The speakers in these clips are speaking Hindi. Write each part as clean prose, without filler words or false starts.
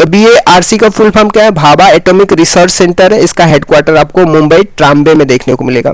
BARC का फुल फॉर्म क्या है? भाभा एटॉमिक रिसर्च सेंटर है। इसका हेडक्वार्टर आपको मुंबई ट्राम्बे में देखने को मिलेगा।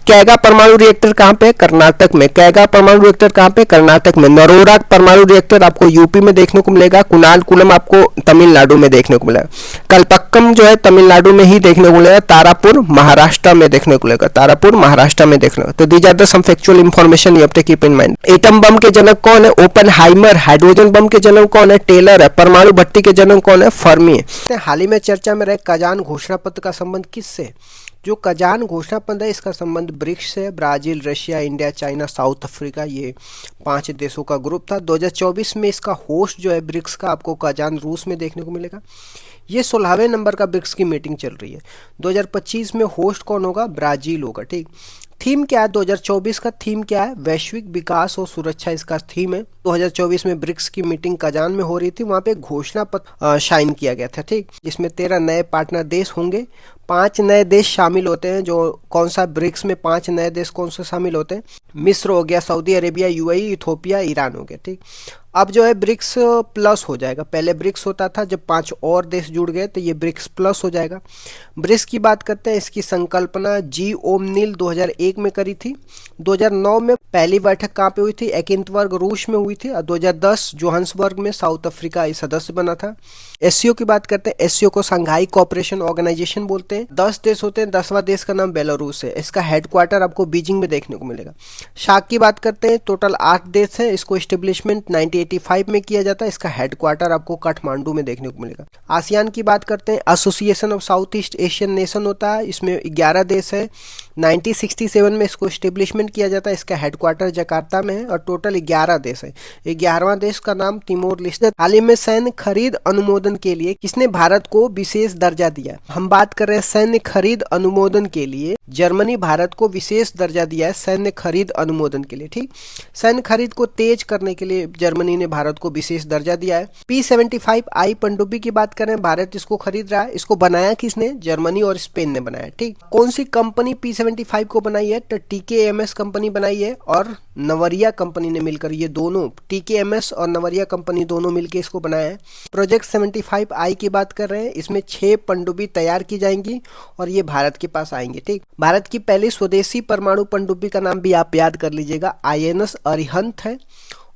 कैगा परमाणु रिएक्टर कहाँ पे? कर्नाटक में। कैगा परमाणु रिएक्टर कहाँ पे? कर्नाटक में। नरोरा परमाणु रिएक्टर आपको यूपी में देखने को मिलेगा। कुणालकुलम आपको तमिलनाडु में देखने को मिलेगा। कलपक्कम जो है तमिलनाडु में ही देखने को मिलेगा। तारापुर महाराष्ट्र में देखने को मिलेगा। तारापुर महाराष्ट्र में देखने को। तो these are the some factual information you have to keep in mind. Atom bomb के जनक कौन है? ओपेनहाइमर। हाइड्रोजन बम के जनक कौन है? टेलर है। परमाणु भट्टी के जनक कौन है? फर्मी है। हाल ही में चर्चा में रहे कजान घोषणा पत्र का संबंध किससे? जो कजान घोषणा पत्र है इसका संबंध ब्रिक्स से। Brazil, Russia, India, China, south Africa, ये 5 देशों का ग्रुप था। 2024 में इसका होस्ट जो है ब्रिक्स का आपको कजान रूस में देखने को मिलेगा। ये 16वें नंबर का ब्रिक्स की मीटिंग चल रही है। 2025 में होस्ट कौन होगा? ब्राजील होगा। ठीक, थीम क्या है? 2024 का थीम क्या है? वैश्विक विकास और सुरक्षा इसका थीम है। 2024 में ब्रिक्स की मीटिंग कजान में हो रही थी। वहां पे घोषणा पत्र साइन किया गया था। ठीक, इसमें 13 नए पार्टनर देश होंगे। 5 नए देश शामिल होते हैं। जो कौन सा ब्रिक्स में 5 नए देश कौन से शामिल होते हैं? मिस्र हो गया, Saudi Arabia, UAE, Ethiopia, Iran हो गया। ठीक, अब जो है ब्रिक्स प्लस हो जाएगा। पहले ब्रिक्स होता था, जब 5 और देश जुड़ गए तो ये ब्रिक्स प्लस हो जाएगा। ब्रिक्स की बात करते हैं, इसकी संकल्पना जी ओमनिल 2001 में करी थी। 2009 में पहली बैठक कहाँ पे हुई थी? एकिंतवर्ग रूस में हुई थी। और 2010 जोहान्सबर्ग में साउथ अफ्रीका सदस्य बना था। एससीओ की बात करते हैं, एससीओ को संघाई कोऑपरेशन ऑर्गेनाइजेशन बोलते हैं। 10 देश होते हैं, 10वां देश का नाम बेलारूस है। इसका हेडक्वार्टर आपको बीजिंग में देखने को मिलेगा। शाक की बात करते हैं, टोटल 8 देश है। इसको एस्टेब्लिशमेंट 1985 में किया जाता है। इसका हेडक्वार्टर आपको काठमांडू में देखने को मिलेगा। आसियान की बात करते हैं, association of south east Asian nation होता है। इसमें 11 देश है। 1967 में इसको एस्टेब्लिशमेंट किया जाता है। इसका हेडक्वार्टर जकार्ता में है और टोटल 11 देश है। 11वां देश का नाम तिमोर लेस्टे। हाल ही में सैन्य खरीद अनुमोदन के लिए किसने भारत को विशेष दर्जा दिया? हम बात कर रहे हैं सैन्य खरीद अनुमोदन के लिए जर्मनी भारत को विशेष दर्जा दिया है सैन्य खरीद अनुमोदन के लिए। ठीक, सैन्य खरीद को तेज करने के लिए जर्मनी ने भारत को विशेष दर्जा दिया है। P-75I पनडुब्बी की बात करें, भारत इसको खरीद रहा है। इसको बनाया किसने? जर्मनी और स्पेन ने बनाया। ठीक, कौन सी कंपनी P-75 को बनाई है? तो TKMS कंपनी बनाई है और नवरिया कंपनी ने मिलकर, ये दोनों TKMS और नवरिया कंपनी दोनों मिलकर इसको बनाया है। प्रोजेक्ट 75I की बात कर रहे हैं, इसमें 6 पनडुब्बी तैयार की जाएंगी और ये भारत के पास आएंगे। ठीक, भारत की पहली स्वदेशी परमाणु पनडुब्बी का नाम भी आप याद कर लीजिएगा, INS अरिहंत है।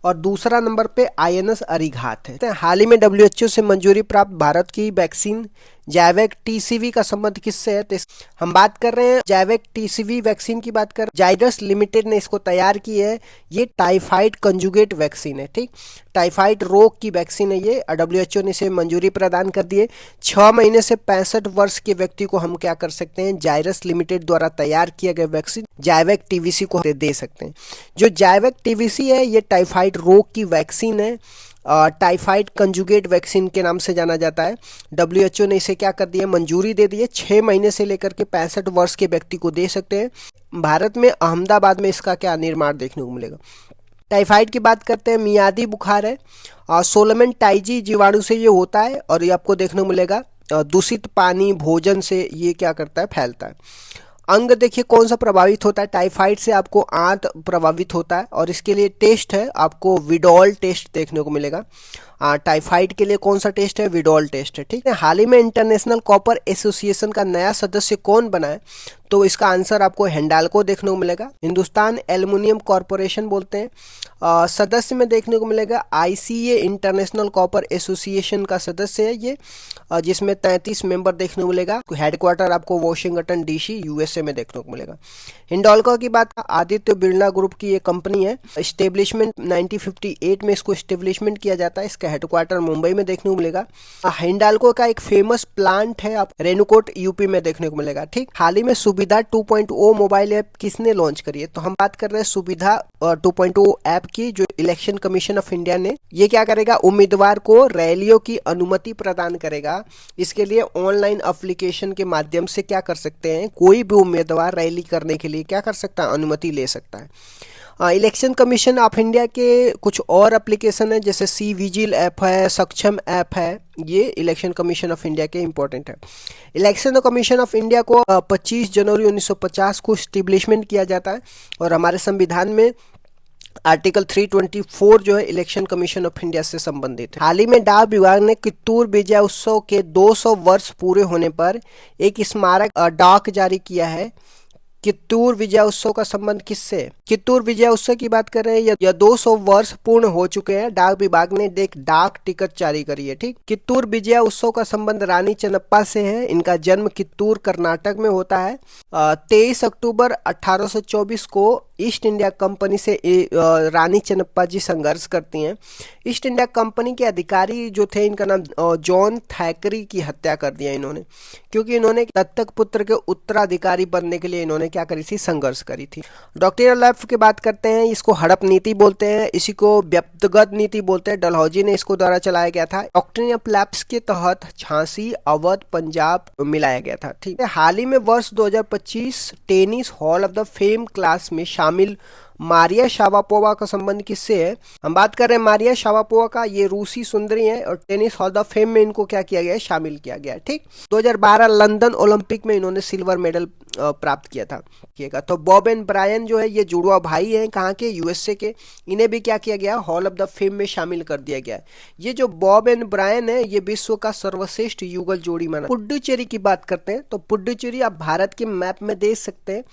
और दूसरा नंबर पे INS अरिघात है। हाल ही में WHO से मंजूरी प्राप्त भारत की वैक्सीन जैवेक TCV का संबंध किससे है? हम बात कर रहे हैं जैवेक TCV वैक्सीन की बात कर रहे हैं। जाइडस लिमिटेड ने इसको तैयार की है। ये टाइफाइड कंजुगेट वैक्सीन है। ठीक, टाइफाइड रोग की वैक्सीन है ये। WHO ने इसे मंजूरी प्रदान कर दी है। 6 महीने से 65 वर्ष के व्यक्ति को हम क्या कर सकते हैं? जाइडस लिमिटेड द्वारा तैयार किया गया वैक्सीन जैवेक TVC को दे सकते हैं। जो जैवेक TVC है ये टाइफाइड रोग की वैक्सीन है। टाइफाइड कंजुगेट वैक्सीन के नाम से जाना जाता है। WHO ने इसे क्या कर दिया? मंजूरी दे दी है। 6 महीने से लेकर के 65 वर्ष के व्यक्ति को दे सकते हैं। भारत में अहमदाबाद में इसका क्या निर्माण देखने को मिलेगा? टाइफाइड की बात करते हैं, मियादी बुखार है। सोलमन टाइजी जीवाणु से ये होता है और ये आपको देखने को मिलेगा दूषित पानी भोजन से ये क्या करता है? फैलता है। अंग देखिए कौन सा प्रभावित होता है? टाइफाइड से आपको आंत प्रभावित होता है और इसके लिए टेस्ट है, आपको विडॉल टेस्ट देखने को मिलेगा। टाइफाइड के लिए कौन सा टेस्ट है? विडॉल टेस्ट है। ठीक है, हाल ही में इंटरनेशनल कॉपर एसोसिएशन का नया सदस्य कौन बना है? तो इसका आंसर आपको हिंडाल्को देखने को मिलेगा। हिंदुस्तान एल्युमिनियम कॉरपोरेशन बोलते हैं। सदस्य में देखने को मिलेगा ICA इंटरनेशनल कॉपर एसोसिएशन का सदस्य है ये, जिसमें 33 मेंबर देखने को मिलेगा। हेडक्वार्टर आपको वॉशिंगटन DC USA में देखने को मिलेगा। हिंडाल्को की बात, आदित्य बिरला ग्रुप की ये कंपनी है। एस्टेब्लिशमेंट 1958 में इसको एस्टेब्लिशमेंट किया जाता है। इसका हेडक्वार्टर मुंबई में देखने को मिलेगा। हिंडाल्को का एक फेमस प्लांट है आप रेणुकूट UP में देखने को मिलेगा। ठीक, हाल ही में सुविधा 2.0 मोबाइल ऐप किसने लॉन्च करी है? तो हम बात कर रहे हैं सुविधा 2.0 ऐप की, जो इलेक्शन कमीशन ऑफ इंडिया ने। ये क्या करेगा? उम्मीदवार को रैलियों की अनुमति प्रदान करेगा। इसके लिए ऑनलाइन एप्लीकेशन के माध्यम से क्या कर सकते हैं? कोई भी उम्मीदवार रैली करने के लिए क्या कर सकता है? अनुमति ले सकता है। इलेक्शन कमीशन ऑफ इंडिया के कुछ और एप्लीकेशन है, जैसे सी विजिल ऐप है, सक्षम ऐप है। ये इलेक्शन कमीशन ऑफ इंडिया के इंपॉर्टेंट है। इलेक्शन कमीशन ऑफ इंडिया को 25 जनवरी 1950 को एस्टेब्लिशमेंट किया जाता है और हमारे संविधान में आर्टिकल 324 जो है इलेक्शन कमीशन ऑफ इंडिया से संबंधित है। हाल ही में डाक विभाग ने कित्तूर विजय उत्सव के 200 वर्ष पूरे होने पर एक स्मारक डाक जारी किया है। कित्तूर विजय उत्सव का संबंध किससे है? कित्तूर विजय उत्सव की बात कर रहे हैं, यह 200 वर्ष पूर्ण हो चुके हैं। डाक विभाग ने एक डाक टिकट जारी करी है। ठीक, कित्तूर विजय उत्सव का संबंध रानी चन्नप्पा से है। इनका जन्म कित्तूर कर्नाटक में होता है। 23 अक्टूबर 1824 को ईस्ट इंडिया कंपनी से रानी चन्नप्पा जी संघर्ष करती हैं। ईस्ट इंडिया कंपनी के अधिकारी जो थे, इनका नाम जॉन थैकरी की हत्या कर दिया इन्होंने, क्योंकि इन्होंने दत्तक पुत्र के उत्तराधिकारी बनने के लिए इन्होंने क्या करी थी, संघर्ष करी थी। डॉक्ट्रिनल लैप्स की बात करते हैं, इसको हड़प नीति बोलते हैं, इसी को व्यक्तिगत नीति बोलते हैं। डलहौजी ने इसको द्वारा चलाया गया था। डॉक्ट्रिन ऑफ लैप्स के तहत झांसी, अवध, पंजाब मिलाया गया था। ठीक है, हाल ही में वर्ष 2025 tennis hall of the fame class में शामिल मारिया शारापोवा का संबंध किससे है? हम बात कर रहे हैं मारिया शारापोवा का। ये रूसी सुंदरी है और टेनिस हॉल ऑफ फेम में इनको क्या किया गया है, शामिल किया गया है। ठीक, 2012 लंदन ओलंपिक में इन्होंने सिल्वर मेडल प्राप्त किया था। तो बॉब एंड ब्रायन जो है ये जुड़वा भाई हैं, कहाँ के, यूएसए के। इन्हें भी क्या किया गया, हॉल ऑफ द फेम में शामिल कर दिया गया है। ये जो बॉब एंड ब्रायन है ये विश्व का सर्वश्रेष्ठ युगल जोड़ी माना। पुडुचेरी की बात करते हैं तो पुडुचेरी आप भारत के मैप में देख सकते हैं।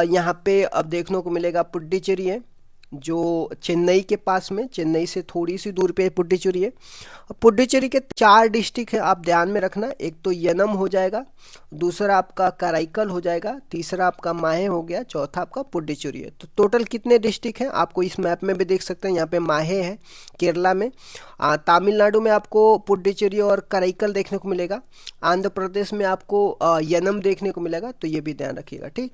यहाँ पे अब देखने को मिलेगा पुडुचेरी है जो चेन्नई के पास में, चेन्नई से थोड़ी सी दूर पे पुडुचेरी है। पुडुचेरी के 4 डिस्ट्रिक्ट है, आप ध्यान में रखना। एक तो यनम हो जाएगा, दूसरा आपका कराईकल हो जाएगा, तीसरा आपका माहे हो गया, चौथा आपका पुडुचेरी है। तो टोटल कितने डिस्ट्रिक्ट हैं आपको इस मैप में भी देख सकते हैं। यहाँ पे माहे है केरला में, तमिलनाडु में आपको पुडुचेरी और कराईकल देखने को मिलेगा, आंध्र प्रदेश में आपको यनम देखने को मिलेगा। तो ये भी ध्यान रखिएगा। ठीक,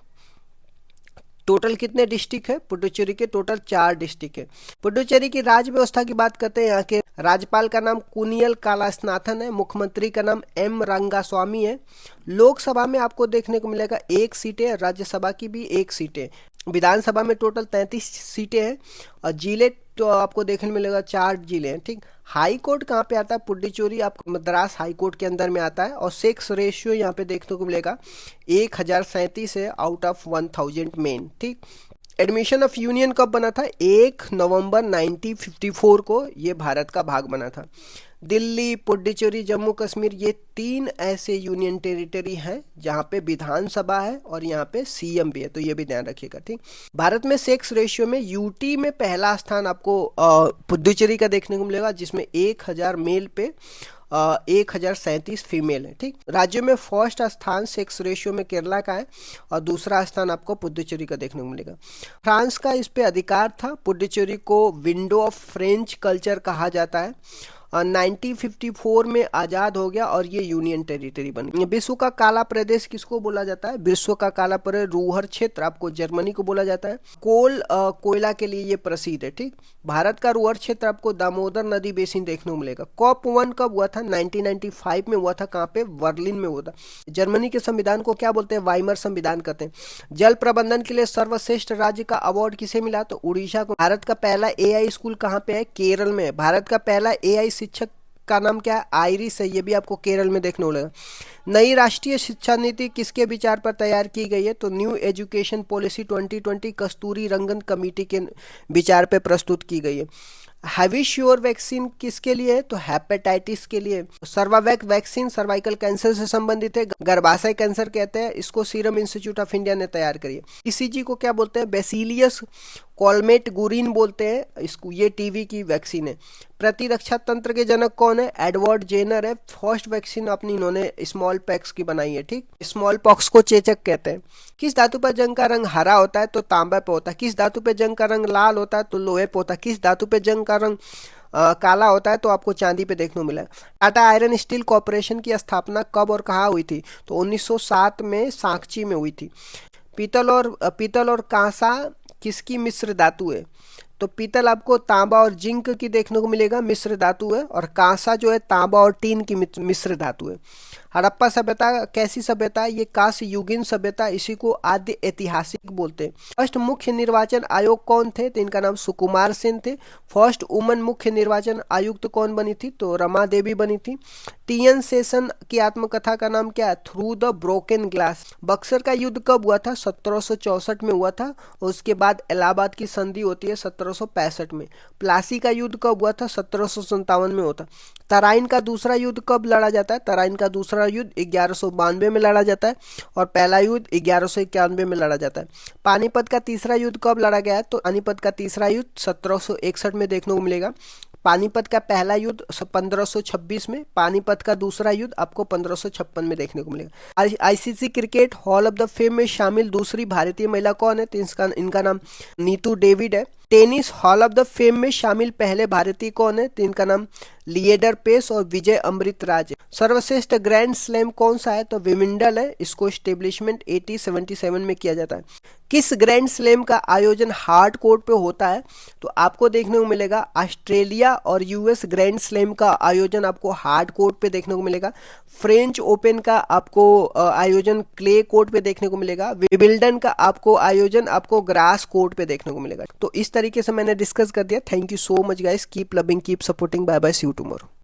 टोटल कितने डिस्ट्रिक्ट है पुडुचेरी के? टोटल 4 डिस्ट्रिक्ट है। पुडुचेरी की राज्य व्यवस्था की बात करते हैं। यहाँ के राज्यपाल का नाम कुनियल कालासनाथन है, मुख्यमंत्री का नाम एम रंगास्वामी है। लोकसभा में आपको देखने को मिलेगा 1 सीट है, राज्यसभा की भी 1 सीट है। विधानसभा में टोटल 33 सीटें हैं और जिले तो आपको देखने मिलेगा 4 जिले हैं। ठीक, हाई कोर्ट कहाँ पे आता है? पुडुचेरी आपको मद्रास हाई कोर्ट के अंदर में आता है। और सेक्स रेशियो यहाँ पे देखने को मिलेगा 1037 है आउट ऑफ 1000 मेन। ठीक, एडमिशन ऑफ यूनियन कब बना था? 1 नवंबर 1954 को ये भारत का भाग बना था। दिल्ली, पुडुचेरी, जम्मू कश्मीर, ये 3 ऐसे यूनियन टेरिटरी हैं जहाँ पे विधानसभा है और यहाँ पे सीएम भी है। तो ये भी ध्यान रखिएगा। ठीक, भारत में सेक्स रेशियो में यूटी में पहला स्थान आपको पुडुचेरी का देखने को मिलेगा, जिसमें 1000 मेल पे 1037 फीमेल है। ठीक, राज्यों में फर्स्ट स्थान सेक्स रेशियो में केरला का है और दूसरा स्थान आपको पुडुचेरी का देखने को मिलेगा। फ्रांस का इस पे अधिकार था। पुडुचेरी को विंडो ऑफ फ्रेंच कल्चर कहा जाता है। 1954 में आज़ाद हो गया और ये यूनियन टेरिटरी बनी। विश्व का काला प्रदेश किसको बोला जाता है? विश्व का काला प्रदेश रूहर क्षेत्र आपको जर्मनी को बोला जाता है। कोयला के लिए ये प्रसिद्ध है। ठीक, भारत का रूहर क्षेत्र आपको दामोदर नदी बेसिन देखने को मिलेगा। COP1 कब हुआ था? 1995 में हुआ था। कहाँ पे? बर्लिन में हुआ था। जर्मनी के संविधान को क्या बोलते हैं? वाइमर संविधान कहते हैं। जल प्रबंधन के लिए सर्वश्रेष्ठ राज्य का अवार्ड किसे मिला? तो उड़ीसा को। भारत का पहला AI स्कूल कहाँ पे है? केरल में। भारत का पहला AI शिक्षक का नाम क्या है? आइरिस है। ये भी आपको केरल में देखने को मिलेगा। नई राष्ट्रीय शिक्षा नीति किसके विचार पर तैयार की गई है? तो न्यू एजुकेशन पॉलिसी 2020 कस्तूरी रंगन कमेटी के विचार पर प्रस्तुत की गई है। हैविश्योर वैक्सीन किसके लिए है? तो हेपेटाइटिस के लिए। सर्वावैक वैक्सीन सर्वाइकल कैंसर से संबंधित है, गर्भाशय कैंसर कहते हैं इसको। सीरम इंस्टीट्यूट ऑफ इंडिया ने तैयार करी है। BCG को क्या बोलते हैं? बेसिलियस कॉलमेट गुरिन बोलते हैं इसको। ये टीवी की वैक्सीन है। प्रतिरक्षा तंत्र के जनक कौन है? एडवर्ड जेनर है। फर्स्ट वैक्सीन अपनी इन्होंने स्मॉल पैक्स की बनाई है। ठीक, स्मॉल पॉक्स को चेचक कहते हैं। किस धातु पर जंग का रंग हरा होता है? तो तांबा पे होता है। किस धातु पे जंग का रंग लाल होता है? तो लोहे पे होता है। किस धातु पे जंग का रंग काला होता है? तो आपको चांदी पे देखने को मिला है। टाटा आयरन स्टील कॉर्पोरेशन की स्थापना कब और कहाँ हुई थी? तो 1907 में सांची में हुई थी। पीतल और कांसा किसकी मिश्र धातु है? तो पीतल आपको तांबा और जिंक की देखने को मिलेगा, मिश्र धातु है। और कांसा जो है तांबा और टीन की मिश्र धातु है। हड़प्पा सभ्यता कैसी सभ्यता है? ये कांस्य युगीन सभ्यता, इसी को आद्य ऐतिहासिक बोलते हैं। फर्स्ट मुख्य निर्वाचन आयोग कौन थे? तो इनका नाम सुकुमार सेन थे। फर्स्ट वुमन मुख्य निर्वाचन आयुक्त कौन बनी थी? तो रमा देवी बनी थी। टियन सेशन की आत्मकथा का नाम क्या है? Through the broken glass. Buxar का युद्ध कब हुआ था? 1764 में हुआ था। उसके बाद इलाहाबाद की संधि होती है 1765 में। प्लासी का युद्ध कब हुआ था? 1757 में होता। तराइन का दूसरा युद्ध कब लड़ा जाता है? तराइन का दूसरा युद्ध 1192 में लड़ा जाता है और पहला युद्ध 1191 में लड़ा जाता है। पानीपत का तीसरा युद्ध कब लड़ा गया है? तो पानीपत का तीसरा युद्ध 1761 में देखने को मिलेगा। पानीपत का पहला युद्ध 1526 में, पानीपत का दूसरा युद्ध आपको 1556 में देखने को मिलेगा। ICC cricket hall of the fame में शामिल दूसरी भारतीय महिला कौन है? तो इनका नाम नीतू डेविड है। Tennis hall of the fame में शामिल पहले भारतीय कौन है? तो इनका नाम लिएंडर पेस और विजय अमृतराज है। सर्वश्रेष्ठ ग्रैंड स्लैम कौन सा है? तो विमिंडल है। इसको एस्टेब्लिशमेंट 1877 में किया जाता है। किस ग्रैंड स्लैम का आयोजन हार्ड कोर्ट पे होता है? तो आपको देखने को मिलेगा ऑस्ट्रेलिया और यूएस ग्रैंड स्लैम का आयोजन आपको हार्ड कोर्ट पे देखने को मिलेगा। फ्रेंच ओपन का आपको आयोजन क्ले कोर्ट पे देखने को मिलेगा। विंबलडन का आपको आयोजन आपको ग्रास कोर्ट पे देखने को मिलेगा। तो इस तरीके से मैंने डिस्कस कर दिया। Thank you so much guys, keep loving, keep supporting, bye bye, see you tomorrow.